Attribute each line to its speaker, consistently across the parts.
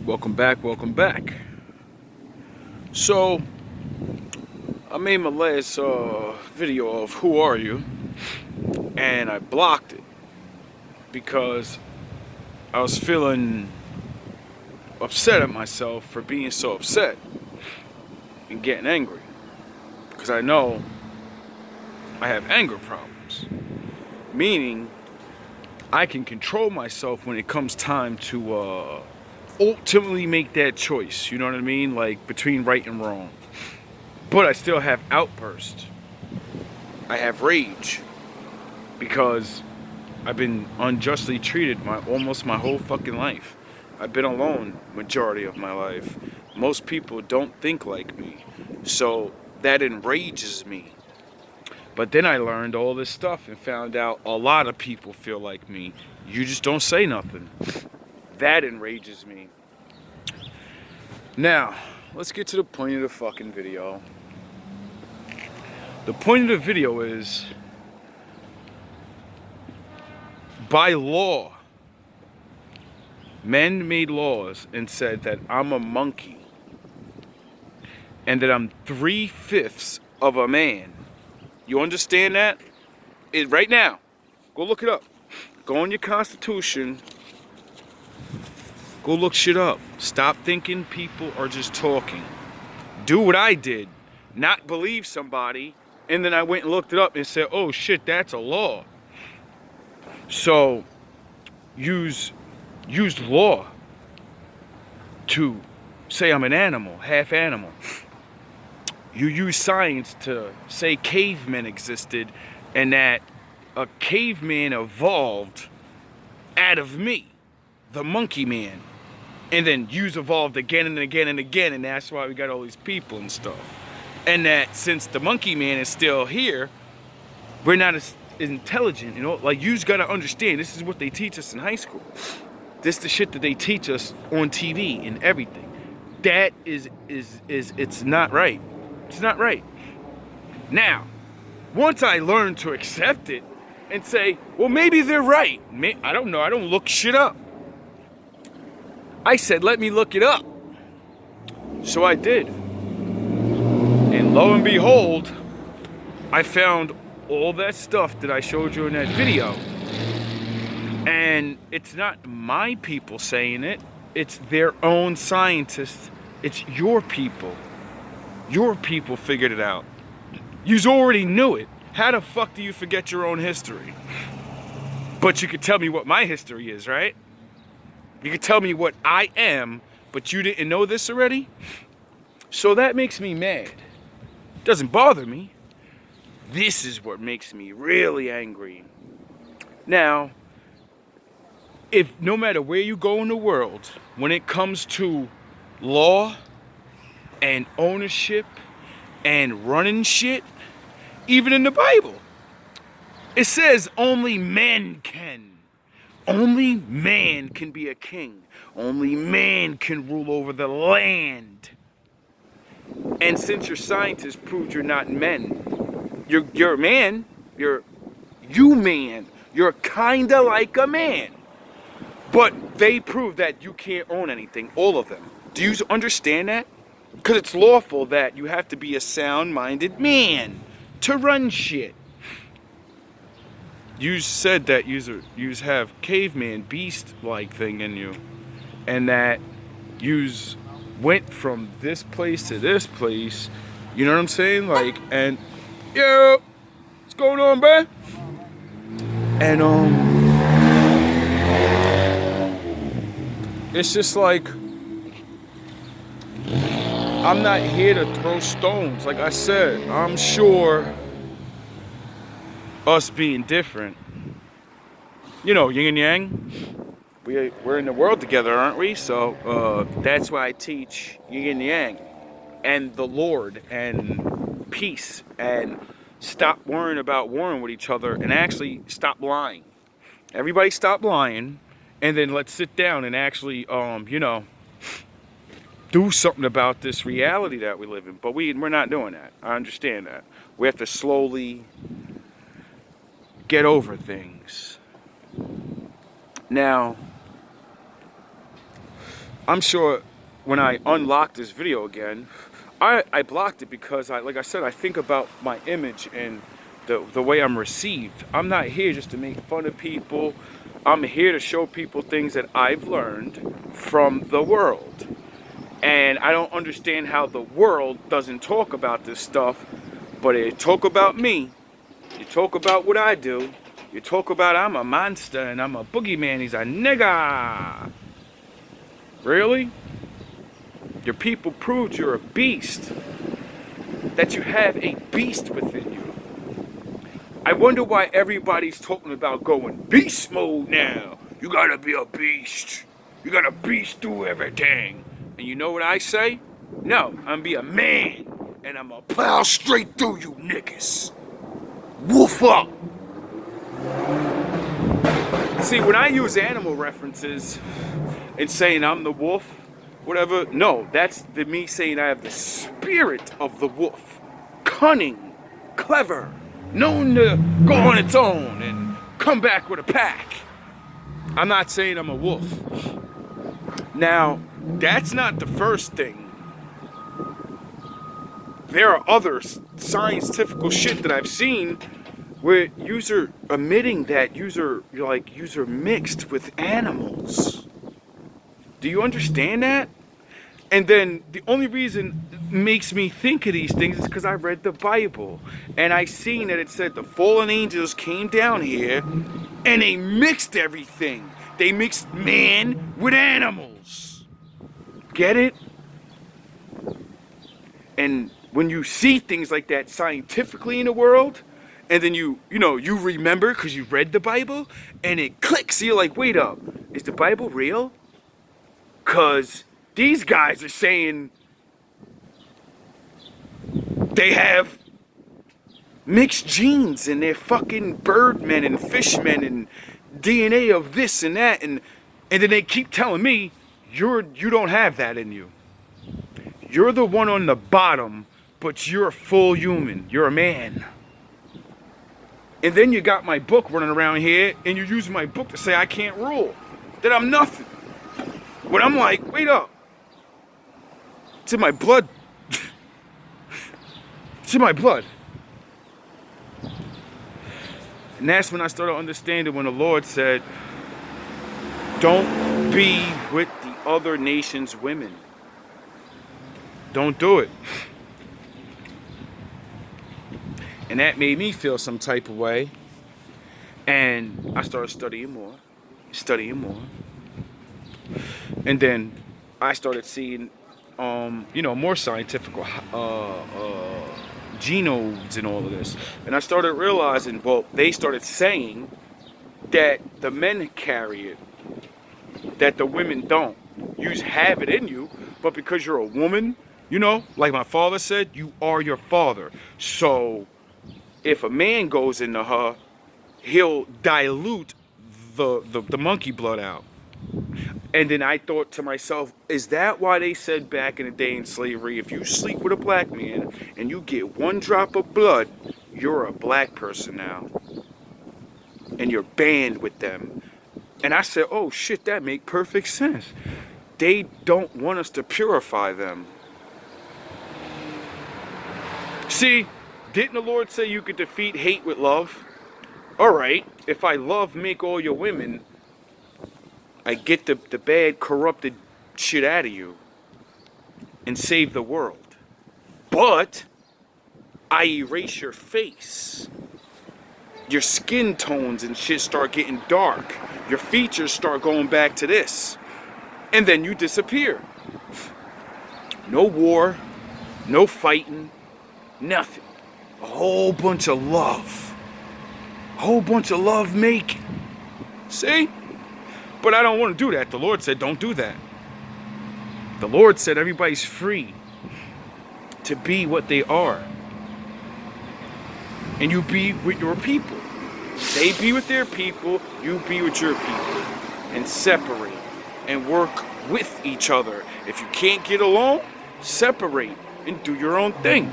Speaker 1: Welcome back, welcome back. So, I made my last video of Who Are You? And I blocked it because I was feeling upset at myself for being so upset and getting angry. Because I know I have anger problems. Meaning, I can control myself when it comes time to ultimately make that choice. You know what I mean? Like between right and wrong. But I still have outbursts. I have rage because I've been unjustly treated almost my whole fucking life. I've been alone majority of my life. Most people don't think like me. So that enrages me. But then I learned all this stuff and found out a lot of people feel like me. You just don't say nothing. That enrages me. Now, let's get to the point of the fucking video. The point of the video is, by law, men made laws and said that I'm a monkey and that I'm 3/5 of a man. You understand that? Right now, go look it up. Go on your Constitution. Go look shit up. Stop thinking people are just talking. Do what I did. Not believe somebody, and then I went and looked it up and said, oh shit, that's a law. So, used law to say I'm an animal, half animal. You use science to say cavemen existed and that a caveman evolved out of me, the monkey man. And then yous evolved again and again and again, and that's why we got all these people and stuff. And that since the monkey man is still here, we're not as intelligent, you know? Like, yous gotta understand, this is what they teach us in high school. This is the shit that they teach us on TV and everything. That is it's not right. It's not right. Now, once I learned to accept it and say, well, maybe they're right. I don't know, I don't look shit up. I said, let me look it up. So I did. And lo and behold, I found all that stuff that I showed you in that video. And it's not my people saying it. It's their own scientists. It's your people. Your people figured it out. Yous already knew it. How the fuck do you forget your own history? But you could tell me what my history is, right? You could tell me what I am, but you didn't know this already? So that makes me mad. Doesn't bother me. This is what makes me really angry. Now, if no matter where you go in the world, when it comes to law and ownership and running shit, even in the Bible, it says only men can. Only man can be a king. Only man can rule over the land. And since your scientists proved you're not men, you're a man, you're man. You're kinda like a man. But they prove that you can't own anything, all of them. Do you understand that? Because it's lawful that you have to be a sound-minded man to run shit. You said that you have caveman beast-like thing in you, and that you went from this place to this place. You know what I'm saying? Like, and yo, what's going on, bruh? And it's just like, I'm not here to throw stones. Like I said, I'm sure us being different, you know, yin and yang, we're in the world together, aren't we? So that's why I teach yin and yang and the Lord and peace and stop worrying about warring with each other and actually stop lying. Everybody stop lying, and then let's sit down and actually you know, do something about this reality that we live in. But we're not doing that. I understand that. We have to slowly get over things. Now, I'm sure when I unlock this video again, I blocked it because like I said, I think about my image and the way I'm received. I'm not here just to make fun of people. I'm here to show people things that I've learned from the world. And I don't understand how the world doesn't talk about this stuff, but they talk about me. You talk about what I do. You talk about I'm a monster and I'm a boogeyman. He's a nigga. Really? Your people proved you're a beast. That you have a beast within you. I wonder why everybody's talking about going beast mode now. You gotta be a beast. You gotta beast through everything. And you know what I say? No, I'm gonna be a man. And I'm gonna plow straight through you niggas. Woof up. See, when I use animal references and saying I'm the wolf, whatever, no, that's me saying I have the spirit of the wolf. Cunning, clever, known to go on its own and come back with a pack. I'm not saying I'm a wolf. Now, that's not the first thing. There are other scientific shit that I've seen where user admitting that user mixed with animals. Do you understand that? And then the only reason it makes me think of these things is because I read the Bible and I seen that it said the fallen angels came down here and they mixed everything. They mixed man with animals. Get it? And when you see things like that scientifically in the world, and then you remember because you read the Bible, and it clicks. You're like, wait up, is the Bible real? Because these guys are saying they have mixed genes and they're fucking birdmen and fishmen and DNA of this and that, and then they keep telling me you don't have that in you. You're the one on the bottom, but you're a full human. You're a man. And then you got my book running around here, and you're using my book to say I can't rule, that I'm nothing. When I'm like, wait up. It's in my blood. It's in my blood. And that's when I started understanding when the Lord said, don't be with the other nation's women. Don't do it. And that made me feel some type of way. And I started studying more. And then I started seeing, more scientific genomes and all of this. And I started realizing, they started saying that the men carry it, that the women don't. You have it in you, but because you're a woman, like my father said, you are your father. So if a man goes into her, he'll dilute the monkey blood out. And then I thought to myself, is that why they said back in the day in slavery, if you sleep with a black man and you get one drop of blood, you're a black person now. And you're banned with them. And I said, oh shit, that makes perfect sense. They don't want us to purify them. See, didn't the Lord say you could defeat hate with love? Alright, if I love make all your women, I get the bad, corrupted shit out of you and save the world. But I erase your face. Your skin tones and shit start getting dark. Your features start going back to this. And then you disappear. No war, no fighting, nothing. A whole bunch of love. A whole bunch of love making. See? But I don't want to do that. The Lord said, don't do that. The Lord said everybody's free to be what they are. And you be with your people. They be with their people, you be with your people. And separate. And work with each other. If you can't get along, separate and do your own thing.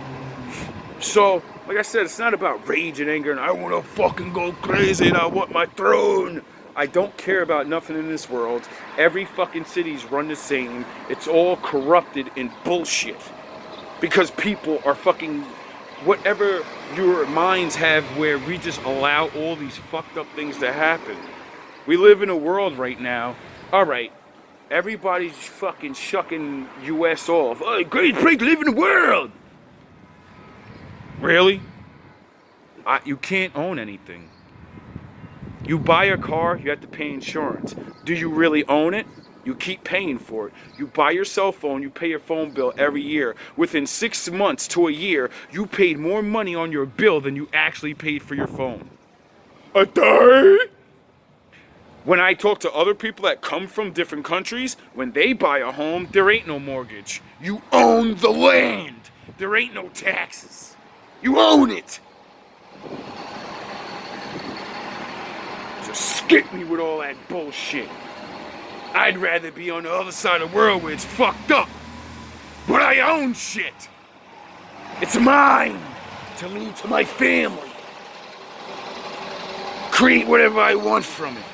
Speaker 1: So, like I said, it's not about rage and anger and I want to fucking go crazy and I want my throne. I don't care about nothing in this world. Every fucking city's run the same. It's all corrupted and bullshit. Because people are fucking whatever your minds have where we just allow all these fucked up things to happen. We live in a world right now. Alright, everybody's fucking shucking US off. Oh, great place to live in the world! Really? You can't own anything. You buy a car, you have to pay insurance. Do you really own it? You keep paying for it. You buy your cell phone, you pay your phone bill every year. Within 6 months to a year, you paid more money on your bill than you actually paid for your phone. A day? When I talk to other people that come from different countries, when they buy a home, there ain't no mortgage. You own the land. There ain't no taxes. You own it. Just skip me with all that bullshit. I'd rather be on the other side of the world where it's fucked up. But I own shit. It's mine to leave to my family. Create whatever I want from it.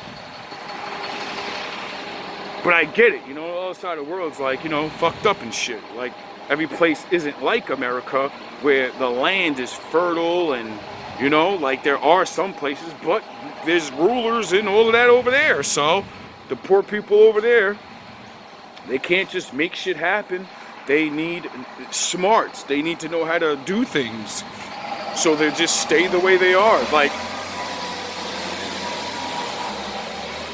Speaker 1: But I get it, you know, the other side of the world's like, you know, fucked up and shit. Like, every place isn't like America where the land is fertile and, you know, like there are some places, but there's rulers and all of that over there. So the poor people over there, they can't just make shit happen. They need smarts. They need to know how to do things. So they just stay the way they are. Like,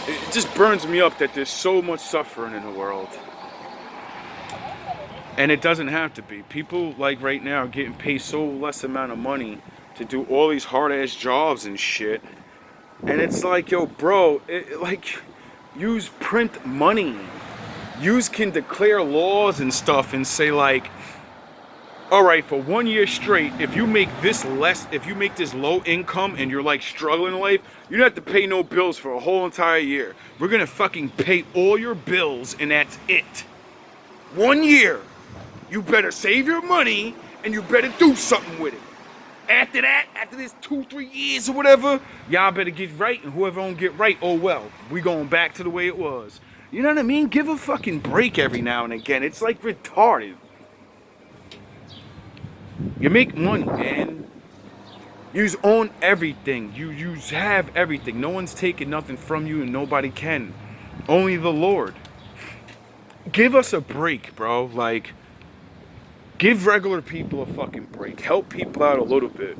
Speaker 1: it just burns me up that there's so much suffering in the world. And it doesn't have to be. People, like right now, are getting paid so less amount of money to do all these hard-ass jobs and shit. And it's like, yo, bro, use print money. Use can declare laws and stuff and say like, all right, for 1 year straight, if you make this low income and you're like struggling in life, you don't have to pay no bills for a whole entire year. We're gonna fucking pay all your bills and that's it. 1 year. You better save your money and you better do something with it. After that, after this 2-3 years or whatever, y'all better get right, and whoever don't get right, oh well, we going back to the way it was. You know what I mean? Give a fucking break every now and again. It's like retarded. You make money, man. You own everything. You have everything. No one's taking nothing from you and nobody can. Only the Lord. Give us a break, bro. Like, give regular people a fucking break. Help people out a little bit.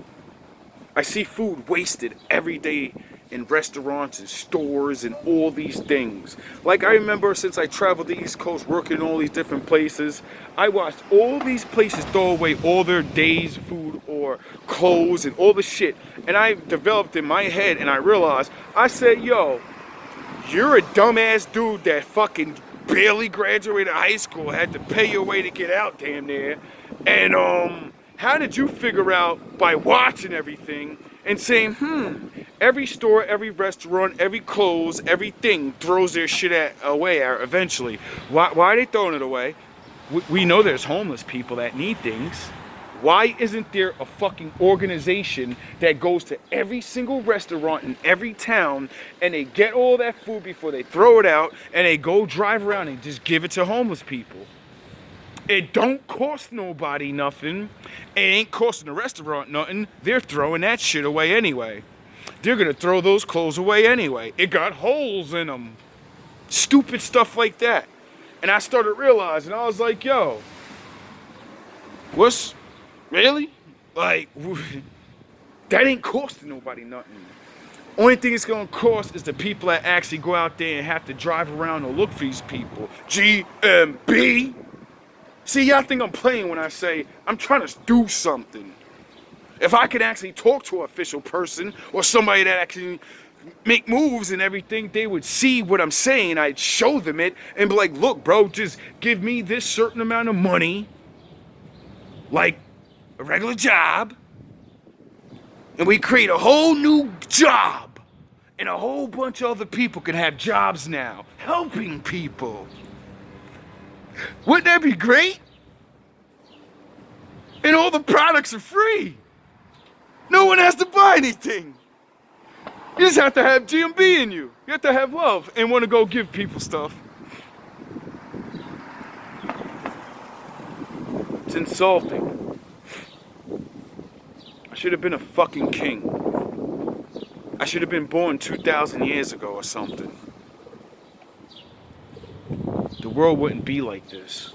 Speaker 1: I see food wasted every day in restaurants and stores and all these things. Like, I remember since I traveled the East Coast working in all these different places, I watched all these places throw away all their days' food or clothes and all the shit. And I developed in my head and I realized, I said, yo, you're a dumbass dude that fucking barely graduated high school, had to pay your way to get out damn near. And how did you figure out by watching everything and saying, every store, every restaurant, every clothes, everything throws their shit away eventually. Why are they throwing it away? We know there's homeless people that need things. Why isn't there a fucking organization that goes to every single restaurant in every town and they get all that food before they throw it out and they go drive around and just give it to homeless people? It don't cost nobody nothing. It ain't costing the restaurant nothing. They're throwing that shit away anyway. They're gonna throw those clothes away anyway. It got holes in them. Stupid stuff like that. And I started realizing, I was like, yo, really? Like, that ain't costing nobody nothing. Only thing it's gonna cost is the people that actually go out there and have to drive around and look for these people. GMB. See, y'all think I'm playing when I say I'm trying to do something. If I could actually talk to an official person or somebody that actually make moves and everything, they would see what I'm saying. I'd show them it and be like, look, bro, just give me this certain amount of money, like a regular job, and we create a whole new job, and a whole bunch of other people can have jobs now, helping people. Wouldn't that be great? And all the products are free. No one has to buy anything. You just have to have GMB in you. You have to have love and want to go give people stuff. It's insulting. I should have been a fucking king. I should have been born 2,000 years ago or something. The world wouldn't be like this.